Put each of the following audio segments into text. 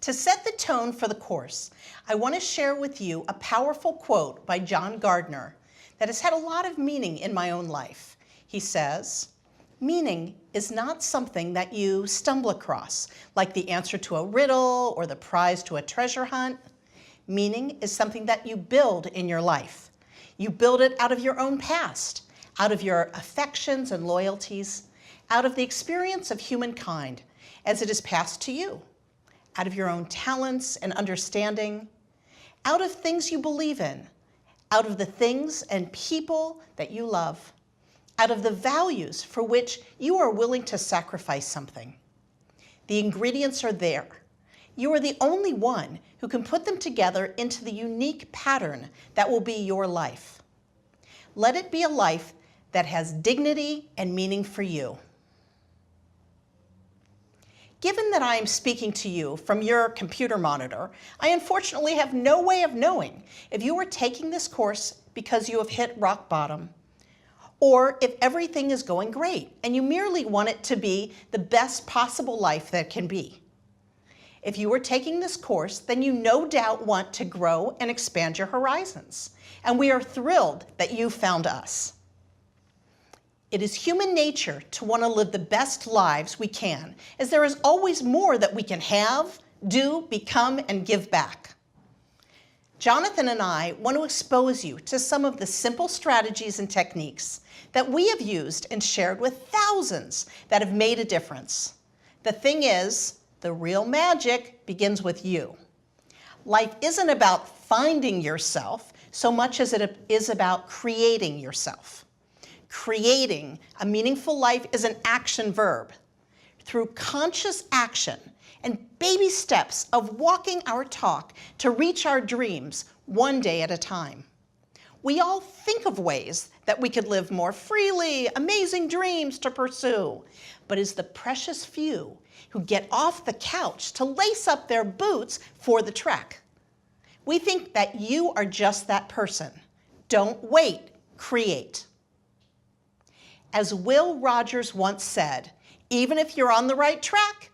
To set the tone for the course, I want to share with you a powerful quote by John Gardner that has had a lot of meaning in my own life. He says, "Meaning is not something that you stumble across, like the answer to a riddle or the prize to a treasure hunt. Meaning is something that you build in your life. You build it out of your own past, out of your affections and loyalties, out of the experience of humankind as it is passed to you, out of your own talents and understanding, out of things you believe in, out of the things and people that you love, out of the values for which you are willing to sacrifice something. The ingredients are there. You are the only one who can put them together into the unique pattern that will be your life. Let it be a life that has dignity and meaning for you." Given that I am speaking to you from your computer monitor, I unfortunately have no way of knowing if you are taking this course because you have hit rock bottom, or if everything is going great and you merely want it to be the best possible life that can be. If you are taking this course, then you no doubt want to grow and expand your horizons, and we are thrilled that you found us. It is human nature to want to live the best lives we can, as there is always more that we can have, do, become, and give back. Jonathan and I want to expose you to some of the simple strategies and techniques that we have used and shared with thousands that have made a difference. The thing is, the real magic begins with you. Life isn't about finding yourself so much as it is about creating yourself. Creating a meaningful life is an action verb. Through conscious action and baby steps of walking our talk to reach our dreams one day at a time. We all think of ways that we could live more freely, amazing dreams to pursue, but it's the precious few who get off the couch to lace up their boots for the trek. We think that you are just that person. Don't wait, create. As Will Rogers once said, even if you're on the right track,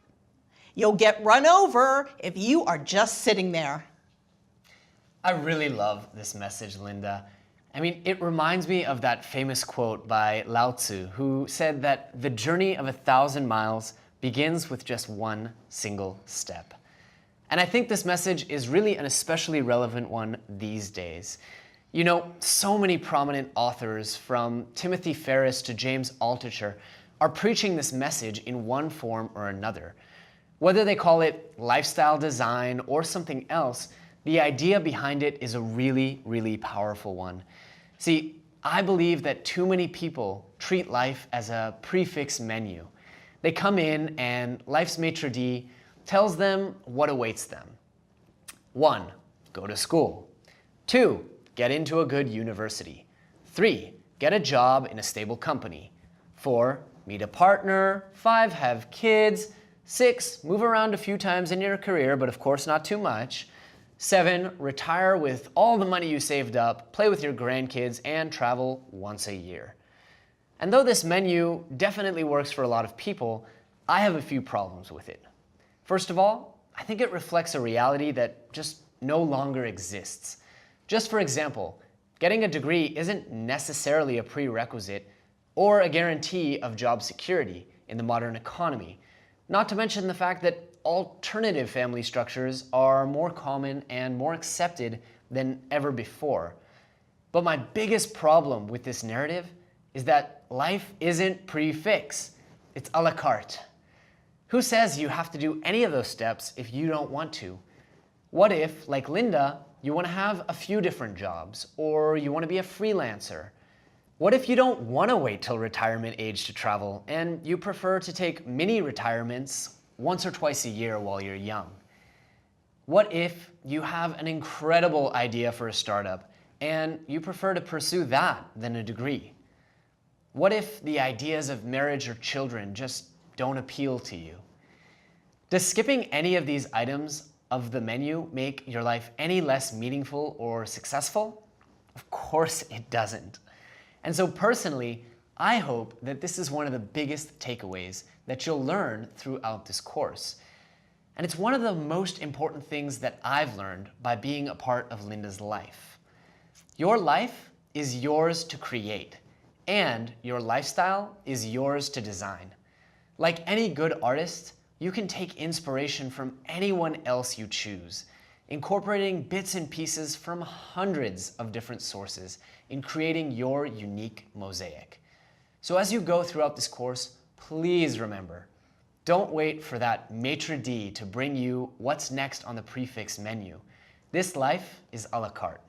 you'll get run over if you are just sitting there. I really love this message, Linda. I mean, it reminds me of that famous quote by Lao Tzu, who said that the journey of 1,000 miles begins with just one single step. And I think this message is really an especially relevant one these days. You know, so many prominent authors, from Timothy Ferriss to James Altucher, are preaching this message in one form or another. Whether they call it lifestyle design or something else, the idea behind it is a really, really powerful one. See, I believe that too many people treat life as a prefix menu. They come in and life's maitre d' tells them what awaits them. 1, go to school. 2, get into a good university. 3, get a job in a stable company. 4, meet a partner. 5, have kids. 6, move around a few times in your career, but of course not too much. 7, retire with all the money you saved up, play with your grandkids, and travel once a year. And though this menu definitely works for a lot of people, I have a few problems with it. First of all, I think it reflects a reality that just no longer exists. Just for example, getting a degree isn't necessarily a prerequisite or a guarantee of job security in the modern economy. Not to mention the fact that alternative family structures are more common and more accepted than ever before. But my biggest problem with this narrative is that life isn't prefix, it's a la carte. Who says you have to do any of those steps if you don't want to? What if, like Linda, you want to have a few different jobs, or you want to be a freelancer? What if you don't want to wait till retirement age to travel, and you prefer to take mini retirements once or twice a year while you're young? What if you have an incredible idea for a startup, and you prefer to pursue that than a degree? What if the ideas of marriage or children just don't appeal to you? Does skipping any of these items of the menu make your life any less meaningful or successful? Of course it doesn't. And so personally, I hope that this is one of the biggest takeaways that you'll learn throughout this course. And it's one of the most important things that I've learned by being a part of Linda's life. Your life is yours to create, and your lifestyle is yours to design. Like any good artist, you can take inspiration from anyone else you choose, incorporating bits and pieces from hundreds of different sources in creating your unique mosaic. So as you go throughout this course, please remember, don't wait for that maitre d' to bring you what's next on the prefix menu. This life is a la carte.